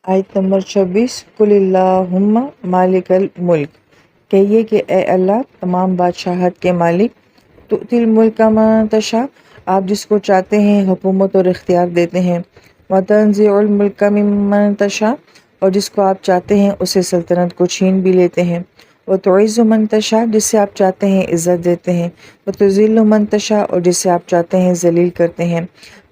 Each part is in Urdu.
آیت نمبر 26 قل اللہم مالک الملک، کہیے کہ اے اللہ تمام بادشاہت کے مالک، تؤتی الملک من تشاء، آپ جس کو چاہتے ہیں حکومت اور اختیار دیتے ہیں، وتنزع الملک ممن تشاء، اور جس کو آپ چاہتے ہیں اسے سلطنت کو چھین بھی لیتے ہیں، وتعز من تشاء، جس سے آپ چاہتے ہیں عزت دیتے ہیں، وتذل من تشاء، اور جس سے آپ چاہتے ہیں ذلیل کرتے ہیں،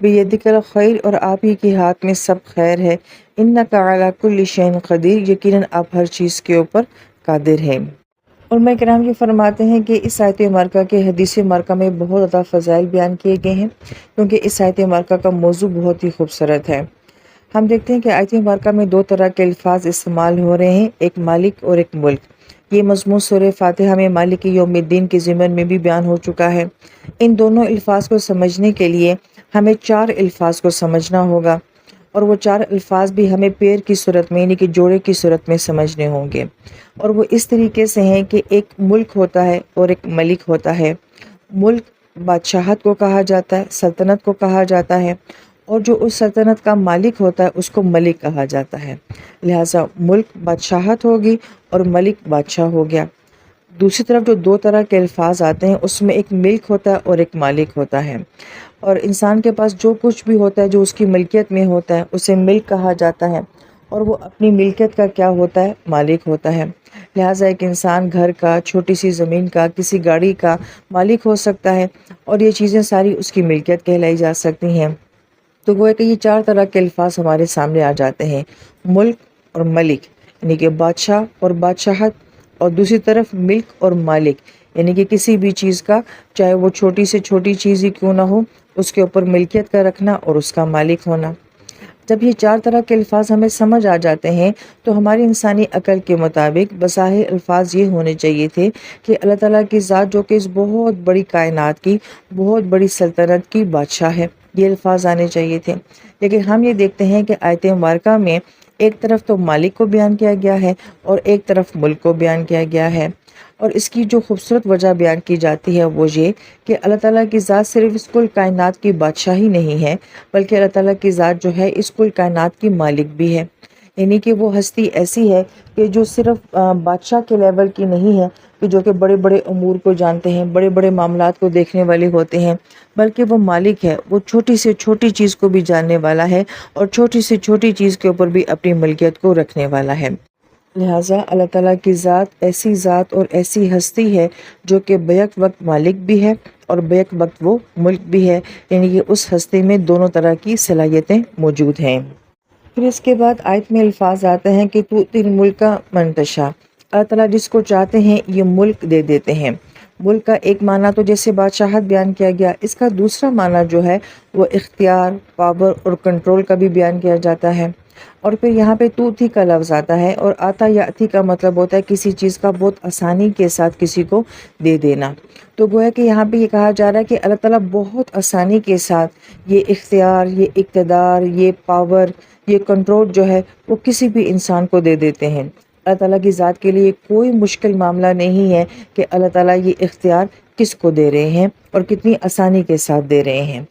بیدک الخیر، اور آپ ہی کے ہاتھ میں سب خیر ہے، انک علی کل شیء قدیر، یقیناً آپ ہر چیز کے اوپر قادر ہیں۔ علماء کرام یہ فرماتے ہیں کہ اس آیت مبارکہ کے حدیث مبارکہ میں بہت زیادہ فضائل بیان کیے گئے ہیں، کیونکہ اس آیت مبارکہ کا موضوع بہت ہی خوبصورت ہے۔ ہم دیکھتے ہیں کہ آیت مبارکہ میں دو طرح کے الفاظ استعمال ہو رہے ہیں، ایک مالک اور ایک ملک۔ یہ مضمون سورہ فاتحہ میں مالک یوم الدین کے ضمن میں بھی بیان ہو چکا ہے۔ ان دونوں الفاظ کو سمجھنے کے لیے ہمیں 4 الفاظ کو سمجھنا ہوگا، اور وہ 4 الفاظ بھی ہمیں پیر کی صورت میں یعنی کہ جوڑے کی صورت میں سمجھنے ہوں گے، اور وہ اس طریقے سے ہیں کہ ایک ملک ہوتا ہے اور ایک ملک ہوتا ہے۔ ملک بادشاہت کو کہا جاتا ہے، سلطنت کو کہا جاتا ہے، اور جو اس سلطنت کا مالک ہوتا ہے اس کو ملک کہا جاتا ہے۔ لہٰذا ملک بادشاہت ہوگی اور ملک بادشاہ ہو گیا۔ دوسری طرف جو 2 طرح کے الفاظ آتے ہیں اس میں ایک ملک ہوتا ہے اور ایک مالک ہوتا ہے، اور انسان کے پاس جو کچھ بھی ہوتا ہے جو اس کی ملکیت میں ہوتا ہے اسے ملک کہا جاتا ہے، اور وہ اپنی ملکیت کا کیا ہوتا ہے؟ مالک ہوتا ہے۔ لہٰذا ایک انسان گھر کا، چھوٹی سی زمین کا، کسی گاڑی کا مالک ہو سکتا ہے، اور یہ چیزیں ساری اس کی ملکیت کہلائی جا سکتی ہیں۔ تو گویا کہ یہ 4 طرح کے الفاظ ہمارے سامنے آ جاتے ہیں، ملک اور ملک یعنی کہ بادشاہ اور بادشاہت، اور دوسری طرف ملک اور مالک یعنی کہ کسی بھی چیز کا، چاہے وہ چھوٹی سے چھوٹی چیز ہی کیوں نہ ہو، اس کے اوپر ملکیت کا رکھنا اور اس کا مالک ہونا۔ جب یہ 4 طرح کے الفاظ ہمیں سمجھ آ جاتے ہیں تو ہماری انسانی عقل کے مطابق بظاہر الفاظ یہ ہونے چاہیے تھے کہ اللہ تعالیٰ کی ذات جو کہ اس بہت بڑی کائنات کی، بہت بڑی سلطنت کی بادشاہ ہے، یہ الفاظ آنے چاہیے تھے۔ لیکن ہم یہ دیکھتے ہیں کہ آیت مبارکہ میں ایک طرف تو مالک کو بیان کیا گیا ہے اور ایک طرف ملک کو بیان کیا گیا ہے، اور اس کی جو خوبصورت وجہ بیان کی جاتی ہے وہ یہ کہ اللہ تعالیٰ کی ذات صرف اس کل کائنات کی بادشاہی نہیں ہے، بلکہ اللہ تعالیٰ کی ذات جو ہے اس کل کائنات کی مالک بھی ہے۔ یعنی کہ وہ ہستی ایسی ہے کہ جو صرف بادشاہ کے لیول کی نہیں ہے، کہ جو کہ بڑے بڑے امور کو جانتے ہیں، بڑے بڑے معاملات کو دیکھنے والے ہوتے ہیں، بلکہ وہ مالک ہے، وہ چھوٹی سے چھوٹی چیز کو بھی جاننے والا ہے، اور چھوٹی سے چھوٹی چیز کے اوپر بھی اپنی ملکیت کو رکھنے والا ہے۔ لہٰذا اللہ تعالیٰ کی ذات ایسی ذات اور ایسی ہستی ہے جو کہ بیک وقت مالک بھی ہے اور بیک وقت وہ ملک بھی ہے، یعنی کہ اس ہستی میں دونوں طرح کی صلاحیتیں موجود ہیں۔ پھر اس کے بعد آیت میں الفاظ آتے ہیں کہ تؤتی الملک من تشاء، اللہ تعالیٰ جس کو چاہتے ہیں یہ ملک دے دیتے ہیں۔ ملک کا ایک معنی تو جیسے بادشاہت بیان کیا گیا، اس کا دوسرا معنی جو ہے وہ اختیار، پاور اور کنٹرول کا بھی بیان کیا جاتا ہے۔ اور پھر یہاں پہ توتی کا لفظ آتا ہے، اور آتا یا اتی کا مطلب ہوتا ہے کسی چیز کا بہت آسانی کے ساتھ کسی کو دے دینا۔ تو گویا کہ یہاں پہ یہ کہا جا رہا ہے کہ اللہ تعالیٰ بہت آسانی کے ساتھ یہ اختیار، یہ اقتدار، یہ پاور، یہ کنٹرول جو ہے وہ کسی بھی انسان کو دے دیتے ہیں۔ اللہ تعالیٰ کی ذات کے لیے کوئی مشکل معاملہ نہیں ہے کہ اللہ تعالیٰ یہ اختیار کس کو دے رہے ہیں اور کتنی آسانی کے ساتھ دے رہے ہیں۔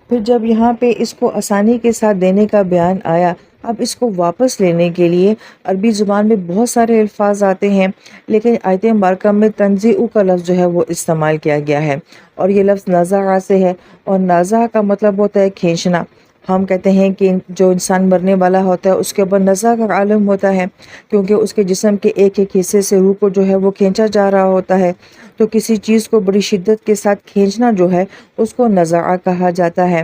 پھر جب یہاں پہ اس کو آسانی کے ساتھ دینے کا بیان آیا، اب اس کو واپس لینے کے لیے عربی زبان میں بہت سارے الفاظ آتے ہیں، لیکن آیت مبارکہ میں تنزیع کا لفظ جو ہے وہ استعمال کیا گیا ہے، اور یہ لفظ نزع سے ہے، اور نزع کا مطلب ہوتا ہے کھینچنا۔ ہم کہتے ہیں کہ جو انسان مرنے والا ہوتا ہے اس کے اوپر نزع کا عالم ہوتا ہے، کیونکہ اس کے جسم کے ایک ایک حصے سے روح کو جو ہے وہ کھینچا جا رہا ہوتا ہے۔ تو کسی چیز کو بڑی شدت کے ساتھ کھینچنا جو ہے اس کو نزع کہا جاتا ہے۔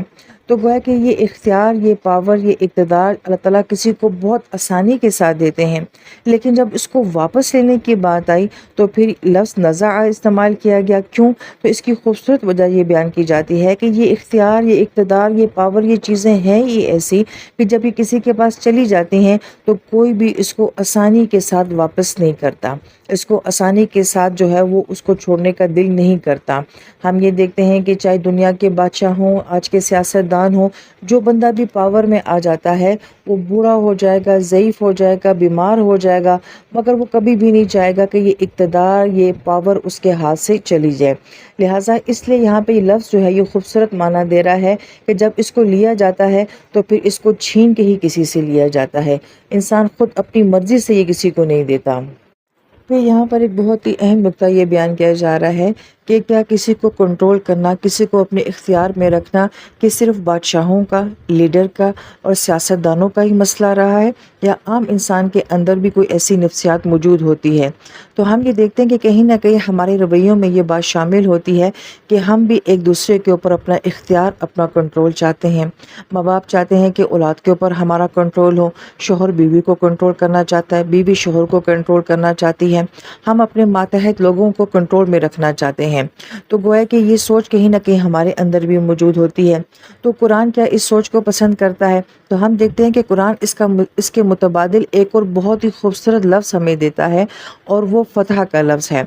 تو گویا کہ یہ اختیار، یہ پاور، یہ اقتدار اللہ تعالیٰ کسی کو بہت آسانی کے ساتھ دیتے ہیں، لیکن جب اس کو واپس لینے کی بات آئی تو پھر لفظ نزع استعمال کیا گیا۔ کیوں؟ تو اس کی خوبصورت وجہ یہ بیان کی جاتی ہے کہ یہ اختیار، یہ اقتدار، یہ پاور، یہ چیزیں ہیں یہ ایسی کہ جب یہ کسی کے پاس چلی جاتی ہیں تو کوئی بھی اس کو آسانی کے ساتھ واپس نہیں کرتا، اس کو آسانی کے ساتھ جو ہے وہ اس کو چھوڑنے کا دل نہیں کرتا۔ ہم یہ دیکھتے ہیں کہ چاہے دنیا کے بادشاہ ہوں، آج کے سیاست دان انسان ہو، جو بندہ بھی پاور میں آ جاتا ہے وہ بوڑھا ہو جائے گا، ضعیف ہو جائے گا، بیمار ہو جائے گا، مگر وہ کبھی بھی نہیں چاہے گا کہ یہ اقتدار، یہ پاور اس کے ہاتھ سے چلی جائے۔ لہٰذا اس لیے یہاں پہ یہ لفظ جو ہے یہ خوبصورت معنی دے رہا ہے کہ جب اس کو لیا جاتا ہے تو پھر اس کو چھین کے ہی کسی سے لیا جاتا ہے، انسان خود اپنی مرضی سے یہ کسی کو نہیں دیتا۔ پھر یہاں پر ایک بہت ہی اہم نقطہ یہ بیان کیا جا رہا ہے کہ کیا کسی کو کنٹرول کرنا، کسی کو اپنے اختیار میں رکھنا کہ صرف بادشاہوں کا، لیڈر کا اور سیاستدانوں کا ہی مسئلہ رہا ہے، یا عام انسان کے اندر بھی کوئی ایسی نفسیات موجود ہوتی ہے؟ تو ہم یہ دیکھتے ہیں کہ کہیں نہ کہیں ہمارے رویوں میں یہ بات شامل ہوتی ہے کہ ہم بھی ایک دوسرے کے اوپر اپنا اختیار، اپنا کنٹرول چاہتے ہیں۔ ماں باپ چاہتے ہیں کہ اولاد کے اوپر ہمارا کنٹرول ہو، شوہر بیوی کو کنٹرول کرنا چاہتا ہے، بیوی شوہر کو کنٹرول کرنا چاہتی ہے، ہم اپنے ماتحت لوگوں کو کنٹرول میں رکھنا چاہتے ہیں۔ تو گویا کہ یہ سوچ کہیں نہ کہیں ہمارے اندر بھی موجود ہوتی ہے۔ تو قرآن کیا اس سوچ کو پسند کرتا ہے؟ تو ہم دیکھتے ہیں کہ قرآن اس کے متبادل ایک اور بہت ہی خوبصورت لفظ ہمیں دیتا ہے، اور وہ فتح کا لفظ ہے۔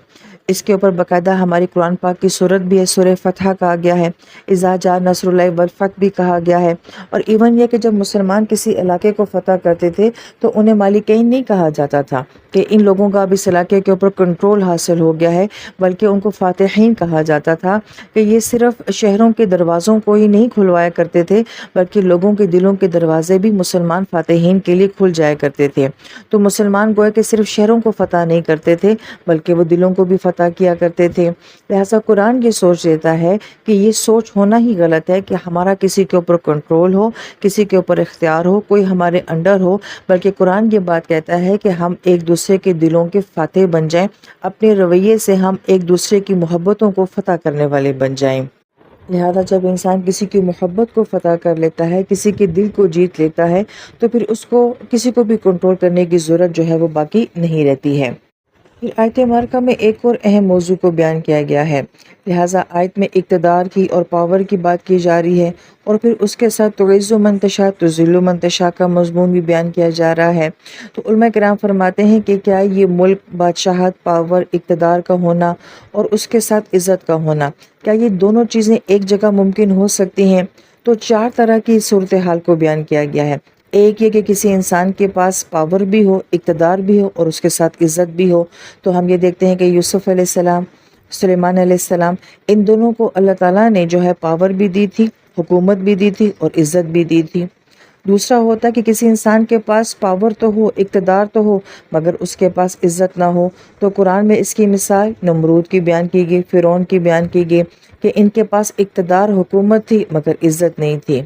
اس کے اوپر باقاعدہ ہماری قرآن پاک کی سورت بھی ہے، سورہ فتح کہا گیا ہے، اذا جاء نصر اللہ والفتح بھی کہا گیا ہے۔ اور ایون یہ کہ جب مسلمان کسی علاقے کو فتح کرتے تھے تو انہیں مالکین نہیں کہا جاتا تھا کہ ان لوگوں کا اب اس علاقے کے اوپر کنٹرول حاصل ہو گیا ہے، بلکہ ان کو فاتحین کہا جاتا تھا کہ یہ صرف شہروں کے دروازوں کو ہی نہیں کھلوایا کرتے تھے، بلکہ لوگوں کے دلوں کے دروازے بھی مسلمان فاتحین کے لیے کھل جایا کرتے تھے۔ تو مسلمان گویا کہ صرف شہروں کو فتح نہیں کرتے تھے بلکہ وہ دلوں کو بھی فتح کیا کرتے تھے۔ لہٰذا قرآن یہ سوچ دیتا ہے کہ یہ سوچ ہونا ہی غلط ہے کہ ہمارا کسی کے اوپر کنٹرول ہو، کسی کے اوپر اختیار ہو، کوئی ہمارے انڈر ہو، بلکہ قرآن یہ بات کہتا ہے کہ ہم ایک دوسرے کے دلوں کے فاتح بن جائیں، اپنے رویے سے ہم ایک دوسرے کی محبتوں کو فتح کرنے والے بن جائیں۔ لہذا جب انسان کسی کی محبت کو فتح کر لیتا ہے، کسی کے دل کو جیت لیتا ہے، تو پھر اس کو کسی کو بھی کنٹرول کرنے کی ضرورت جو ہے وہ باقی نہیں رہتی ہے۔ پھر آیت مبارکہ میں ایک اور اہم موضوع کو بیان کیا گیا ہے، لہٰذا آیت میں اقتدار کی اور پاور کی بات کی جا رہی ہے، اور پھر اس کے ساتھ تعز من تشاء تذل من تشاء کا مضمون بھی بیان کیا جا رہا ہے۔ تو علماء کرام فرماتے ہیں کہ کیا یہ ملک، بادشاہت، پاور، اقتدار کا ہونا اور اس کے ساتھ عزت کا ہونا، کیا یہ دونوں چیزیں ایک جگہ ممکن ہو سکتی ہیں؟ تو 4 طرح کی صورتحال کو بیان کیا گیا ہے۔ ایک یہ کہ کسی انسان کے پاس پاور بھی ہو، اقتدار بھی ہو اور اس کے ساتھ عزت بھی ہو۔ تو ہم یہ دیکھتے ہیں کہ یوسف علیہ السلام، سلیمان علیہ السلام، ان دونوں کو اللہ تعالیٰ نے جو ہے پاور بھی دی تھی، حکومت بھی دی تھی اور عزت بھی دی تھی۔ دوسرا ہوتا ہے کہ کسی انسان کے پاس پاور تو ہو، اقتدار تو ہو، مگر اس کے پاس عزت نہ ہو۔ تو قرآن میں اس کی مثال نمرود کی بیان کی گئی، فرعون کی بیان کی گئی کہ ان کے پاس اقتدار، حکومت تھی مگر عزت نہیں تھی۔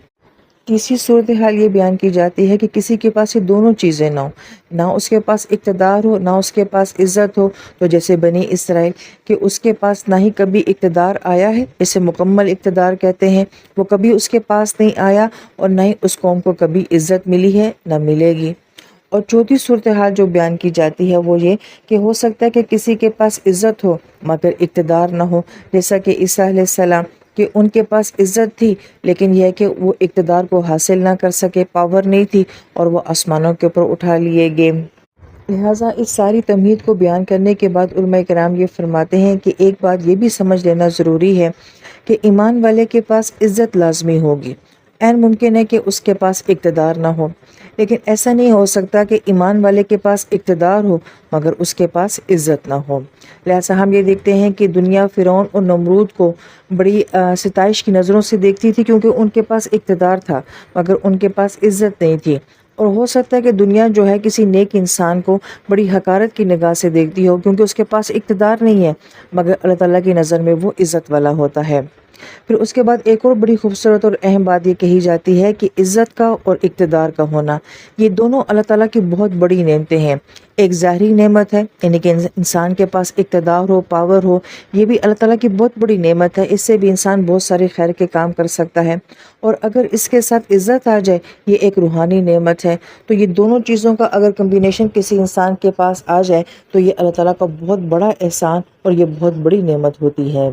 تیسری صورتحال یہ بیان کی جاتی ہے کہ کسی کے پاس یہ دونوں چیزیں نہ ہوں، نہ اس کے پاس اقتدار ہو، نہ اس کے پاس عزت ہو، تو جیسے بنی اسرائیل کہ اس کے پاس نہ ہی کبھی اقتدار آیا ہے، اسے مکمل اقتدار کہتے ہیں، وہ کبھی اس کے پاس نہیں آیا، اور نہ ہی اس قوم کو کبھی عزت ملی ہے، نہ ملے گی۔ اور چوتھی صورتحال جو بیان کی جاتی ہے وہ یہ کہ ہو سکتا ہے کہ کسی کے پاس عزت ہو مگر اقتدار نہ ہو، جیسا کہ عیسیٰ علیہ السلام کہ ان کے پاس عزت تھی لیکن یہ کہ وہ اقتدار کو حاصل نہ کر سکے، پاور نہیں تھی، اور وہ آسمانوں کے اوپر اٹھا لیے گئے۔ لہٰذا اس ساری تمہید کو بیان کرنے کے بعد علماء کرام یہ فرماتے ہیں کہ ایک بات یہ بھی سمجھ لینا ضروری ہے کہ ایمان والے کے پاس عزت لازمی ہوگی، عین ممکن ہے کہ اس کے پاس اقتدار نہ ہو، لیکن ایسا نہیں ہو سکتا کہ ایمان والے کے پاس اقتدار ہو مگر اس کے پاس عزت نہ ہو۔ لہٰذا ہم یہ دیکھتے ہیں کہ دنیا فرعون اور نمرود کو بڑی ستائش کی نظروں سے دیکھتی تھی کیونکہ ان کے پاس اقتدار تھا مگر ان کے پاس عزت نہیں تھی، اور ہو سکتا ہے کہ دنیا جو ہے کسی نیک انسان کو بڑی حقارت کی نگاہ سے دیکھتی ہو کیونکہ اس کے پاس اقتدار نہیں ہے، مگر اللہ تعالیٰ کی نظر میں وہ عزت والا ہوتا ہے۔ پھر اس کے بعد ایک اور بڑی خوبصورت اور اہم بات یہ کہی جاتی ہے کہ عزت کا اور اقتدار کا ہونا، یہ دونوں اللہ تعالیٰ کی بہت بڑی نعمتیں ہیں۔ ایک ظاہری نعمت ہے، یعنی کہ انسان کے پاس اقتدار ہو، پاور ہو، یہ بھی اللہ تعالیٰ کی بہت بڑی نعمت ہے، اس سے بھی انسان بہت سارے خیر کے کام کر سکتا ہے، اور اگر اس کے ساتھ عزت آ جائے یہ ایک روحانی نعمت ہے۔ تو یہ دونوں چیزوں کا اگر کمبینیشن کسی انسان کے پاس آ جائے تو یہ اللہ تعالیٰ کا بہت بڑا احسان اور یہ بہت بڑی نعمت ہوتی ہے۔